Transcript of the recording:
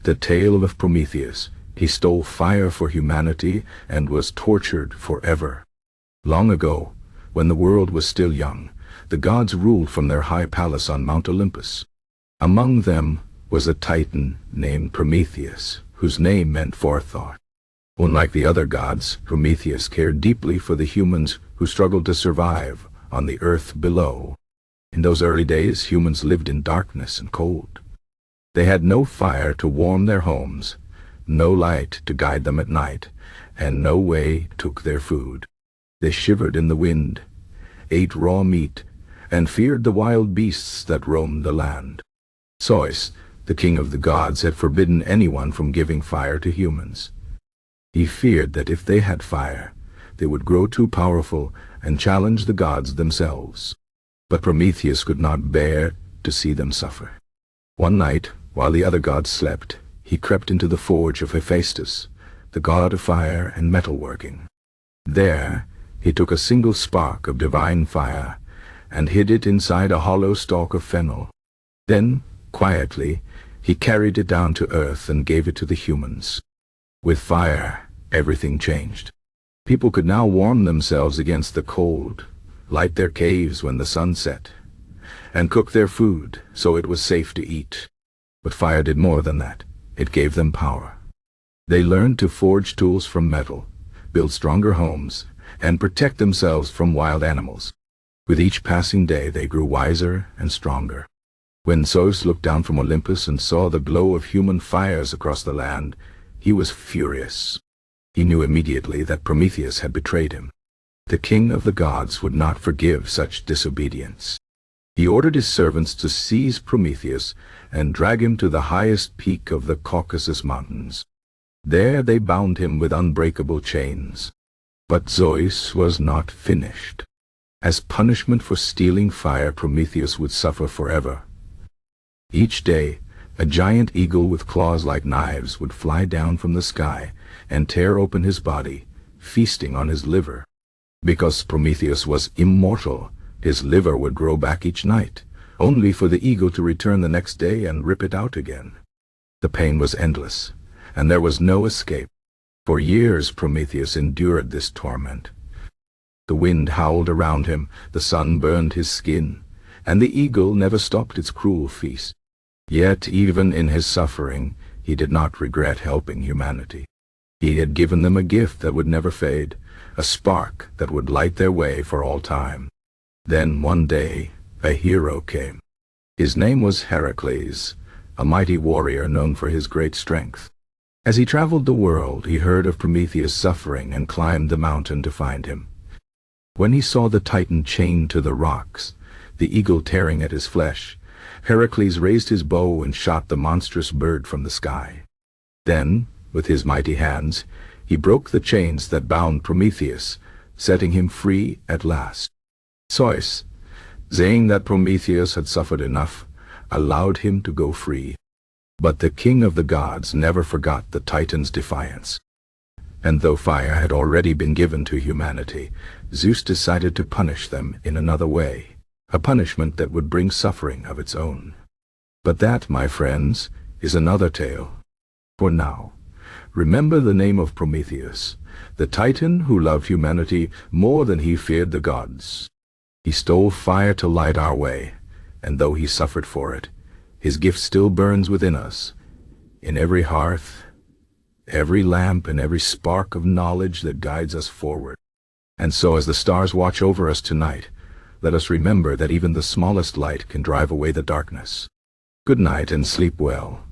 The Tale of Prometheus. He stole fire for humanity and was tortured forever. Long ago, when the world was still young, the gods ruled from their high palace on Mount Olympus. Among them was a titan named Prometheus, whose name meant forethought. Unlike the other gods, Prometheus cared deeply for the humans who struggled to survive on the earth below. In those early days, humans lived in darkness and cold. They had no fire to warm their homes, no light to guide them at night, and no way to cook their food. They shivered in the wind, ate raw meat, and feared the wild beasts that roamed the land. Zeus, the king of the gods, had forbidden anyone from giving fire to humans. He feared that if they had fire, they would grow too powerful and challenge the gods themselves. But Prometheus could not bear to see them suffer. One night, while the other gods slept, he crept into the forge of Hephaestus, the god of fire and metalworking. There, he took a single spark of divine fire and hid it inside a hollow stalk of fennel. Then, quietly, he carried it down to earth and gave it to the humans. With fire, everything changed. People could now warm themselves against the cold, light their caves when the sun set, and cook their food so it was safe to eat. But fire did more than that. It gave them power. They learned to forge tools from metal, build stronger homes, and protect themselves from wild animals. With each passing day, they grew wiser and stronger. When Zeus looked down from Olympus and saw the glow of human fires across the land, he was furious. He knew immediately that Prometheus had betrayed him. The king of the gods would not forgive such disobedience. He ordered his servants to seize Prometheus and drag him to the highest peak of the Caucasus Mountains. There they bound him with unbreakable chains. But Zeus was not finished. As punishment for stealing fire, Prometheus would suffer forever. Each day, a giant eagle with claws like knives would fly down from the sky and tear open his body, feasting on his liver. Because Prometheus was immortal, his liver would grow back each night, only for the eagle to return the next day and rip it out again. The pain was endless, and there was no escape. For years Prometheus endured this torment. The wind howled around him, the sun burned his skin, and the eagle never stopped its cruel feast. Yet even in his suffering, he did not regret helping humanity. He had given them a gift that would never fade, a spark that would light their way for all time. Then one day, a hero came. His name was Heracles, a mighty warrior known for his great strength. As he traveled the world, he heard of Prometheus' suffering and climbed the mountain to find him. When he saw the Titan chained to the rocks, the eagle tearing at his flesh, Heracles raised his bow and shot the monstrous bird from the sky. Then, with his mighty hands, he broke the chains that bound Prometheus, setting him free at last. Zeus, saying that Prometheus had suffered enough, allowed him to go free. But the king of the gods never forgot the Titan's defiance. And though fire had already been given to humanity, Zeus decided to punish them in another way, a punishment that would bring suffering of its own. But that, my friends, is another tale. For now, remember the name of Prometheus, the Titan who loved humanity more than he feared the gods. He stole fire to light our way, and though he suffered for it, his gift still burns within us, in every hearth, every lamp, and every spark of knowledge that guides us forward. And so as the stars watch over us tonight, let us remember that even the smallest light can drive away the darkness. Good night and sleep well.